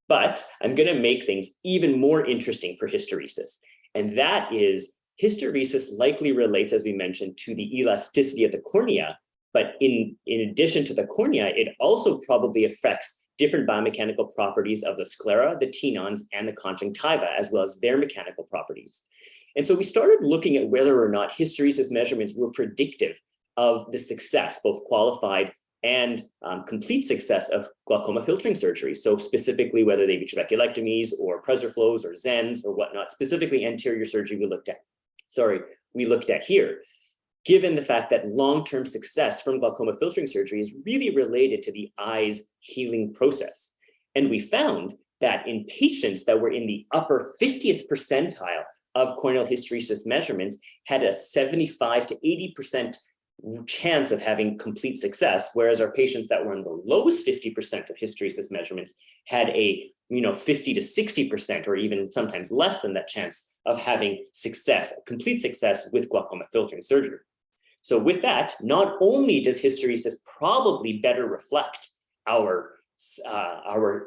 But I'm going to make things even more interesting for hysteresis. And that is, hysteresis likely relates, as we mentioned, to the elasticity of the cornea, But in addition to the cornea, it also probably affects different biomechanical properties of the sclera, the tenons, and the conjunctiva, as well as their mechanical properties. And so we started looking at whether or not hysteresis measurements were predictive of the success, both qualified and complete success of glaucoma filtering surgery. So specifically, whether they be trabeculectomies or PreserFlows or Zens or whatnot, specifically anterior surgery we looked at here, given the fact that long-term success from glaucoma filtering surgery is really related to the eye's healing process. And we found that in patients that were in the upper 50th percentile of corneal hysteresis measurements had a 75 to 80% chance of having complete success, whereas our patients that were in the lowest 50% of hysteresis measurements had a 50 to 60% or even sometimes less than that chance of having success, complete success with glaucoma filtering surgery. So with that, not only does hysteresis probably better reflect our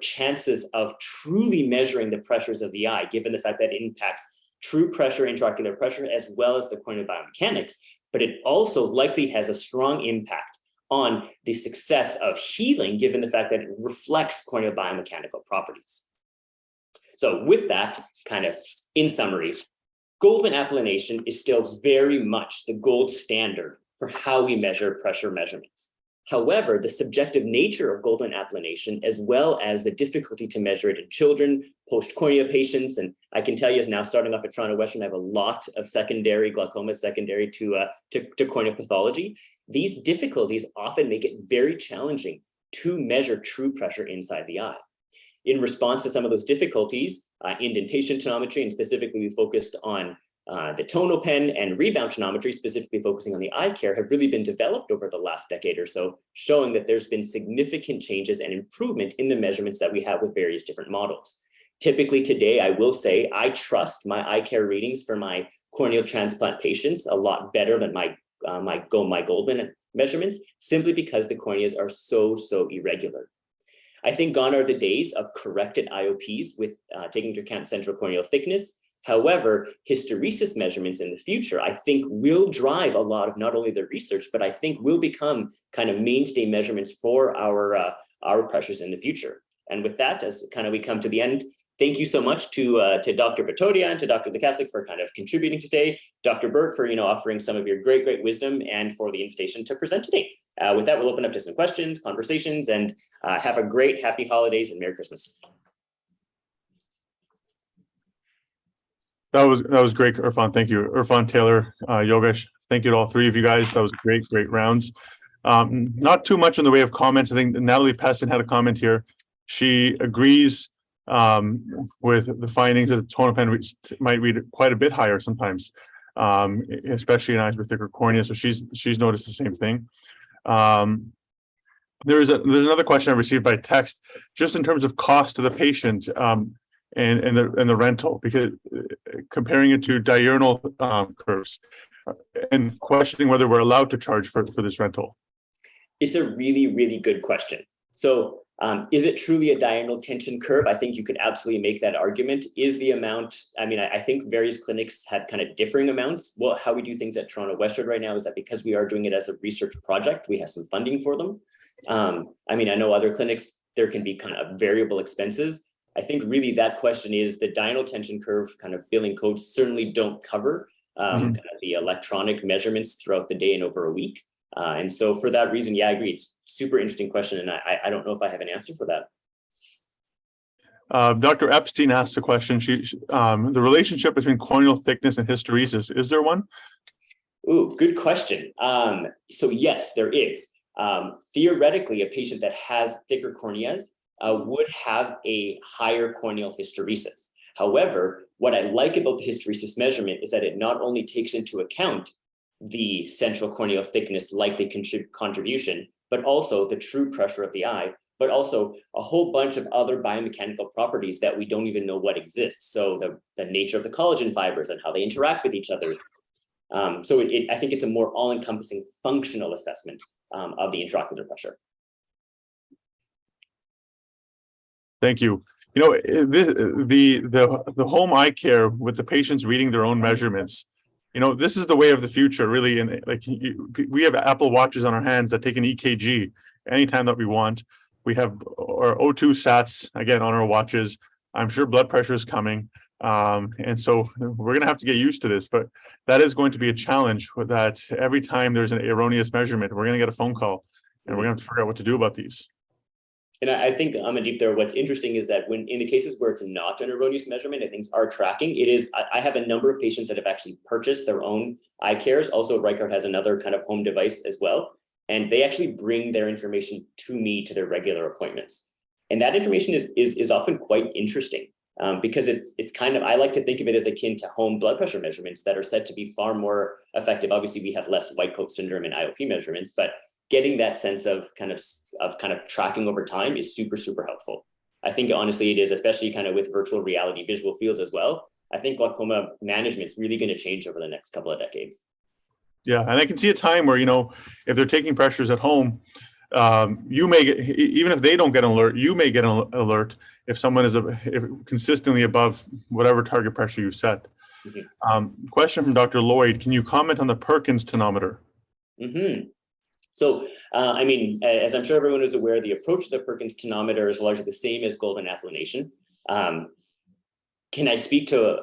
chances of truly measuring the pressures of the eye, given the fact that it impacts true pressure, intraocular pressure, as well as the corneal biomechanics, but it also likely has a strong impact on the success of healing, given the fact that it reflects corneal biomechanical properties. So with that, kind of in summary, Goldman Applanation is still very much the gold standard for how we measure pressure measurements. However, the subjective nature of Goldman Applanation, as well as the difficulty to measure it in children, post-cornea patients, and I can tell you as now starting off at Toronto Western, I have a lot of secondary glaucoma secondary to corneal pathology. These difficulties often make it very challenging to measure true pressure inside the eye. In response to some of those difficulties, Indentation Tonometry, and specifically we focused on the Tonopen and Rebound Tonometry, specifically focusing on the iCare, have really been developed over the last decade or so, showing that there's been significant changes and improvement in the measurements that we have with various different models. Typically today, I will say, I trust my iCare readings for my corneal transplant patients a lot better than my Goldman measurements, simply because the corneas are so irregular. I think gone are the days of corrected IOPs with taking into account central corneal thickness. However, hysteresis measurements in the future, I think, will drive a lot of not only the research, but I think will become kind of mainstay measurements for our pressures in the future. And with that, as kind of we come to the end, thank you so much to Dr. Batodia and to Dr. Lukasik for kind of contributing today, Dr. Burt for offering some of your great wisdom, and for the invitation to present today. With that, we'll open up to some questions, conversations, and have a great happy holidays and Merry Christmas.
That was great, Irfan. Thank you. Irfan, Taylor, Yogesh, thank you to all three of you guys. That was great rounds. Not too much in the way of comments. I think Natalie Pessin had a comment here. She agrees with the findings that the Tonopen might read quite a bit higher sometimes, especially in eyes with thicker cornea. So she's noticed the same thing. There's another question I received by text, just in terms of cost to the patient and the rental, because comparing it to diurnal curves and questioning whether we're allowed to charge for this rental.
It's a really good question. So is it truly a diurnal tension curve? I think you could absolutely make that argument. Is the amount, I think various clinics have kind of differing amounts. Well, how we do things at Toronto Western right now is that because we are doing it as a research project, we have some funding for them. I know other clinics, there can be kind of variable expenses. I think really that question is the diurnal tension curve kind of billing codes certainly don't cover kind of the electronic measurements throughout the day and over a week. And so for that reason, yeah, I agree. It's a super interesting question. And I don't know if I have an answer for that.
Dr. Epstein asked a question. The relationship between corneal thickness and hysteresis, is there one?
Ooh, good question. So yes, there is. Theoretically, a patient that has thicker corneas would have a higher corneal hysteresis. However, what I like about the hysteresis measurement is that it not only takes into account the central corneal thickness likely contribution, but also the true pressure of the eye, but also a whole bunch of other biomechanical properties that we don't even know what exists. So the nature of the collagen fibers and how they interact with each other. So I think it's a more all-encompassing functional assessment of the intraocular pressure.
Thank you. The home eye care with the patients reading their own measurements, this is the way of the future, really. And like we have Apple Watches on our hands that take an EKG anytime that we want. We have our O2 sats again on our watches. I'm sure blood pressure is coming. And so we're going to have to get used to this, but that is going to be a challenge with that. Every time there's an erroneous measurement, we're going to get a phone call and we're going to have to figure out what to do about these.
And I think, Amandeep, there, what's interesting is that when in the cases where it's not an erroneous measurement and things are tracking, it is, I have a number of patients that have actually purchased their own iCares. Also, Reichert has another kind of home device as well. And they actually bring their information to me to their regular appointments. And that information is often quite interesting because it's kind of, I like to think of it as akin to home blood pressure measurements that are said to be far more effective. Obviously, we have less white coat syndrome and IOP measurements, but getting that sense of kind of tracking over time is super, super helpful. I think honestly it is, especially kind of with virtual reality visual fields as well. I think glaucoma management is really going to change over the next couple of decades. Yeah,
and I can see a time where, if they're taking pressures at home, you may get, even if they don't get an alert, you may get an alert if someone is consistently above whatever target pressure you set. Mm-hmm. Question from Dr. Lloyd, can you comment on the Perkins tonometer?
Mm-hmm. So, as I'm sure everyone is aware, the approach to the Perkins tonometer is largely the same as Goldman Applanation. Can I speak to,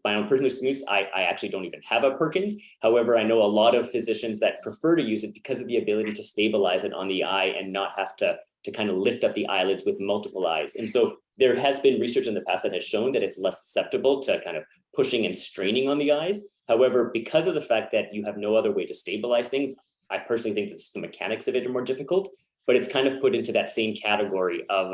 my own personal experience? I actually don't even have a Perkins. However, I know a lot of physicians that prefer to use it because of the ability to stabilize it on the eye and not have to kind of lift up the eyelids with multiple eyes. And so there has been research in the past that has shown that it's less susceptible to kind of pushing and straining on the eyes. However, because of the fact that you have no other way to stabilize things, I personally think that the mechanics of it are more difficult, but it's kind of put into that same category of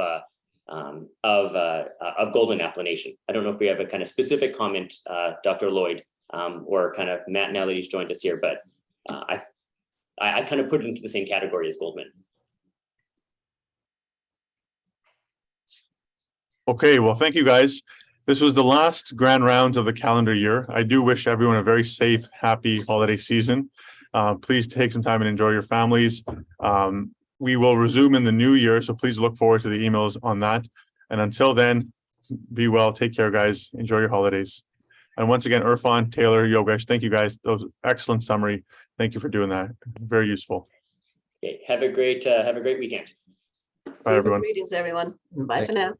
Goldman Applanation. I don't know if we have a kind of specific comment, Dr. Lloyd, or kind of Matt now that he's joined us here, but I kind of put it into the same category as Goldman.
Okay, well, thank you guys. This was the last grand rounds of the calendar year. I do wish everyone a very safe, happy holiday season. Please take some time and enjoy your families. We will resume in the new year, so please look forward to the emails on that. And until then, be well, take care, guys. Enjoy your holidays. And once again, Irfan, Taylor, Yogesh, thank you guys. That was excellent summary. Thank you for doing that. Very useful.
Okay, have a great weekend.
Bye, everyone.
Greetings, everyone. Bye for now.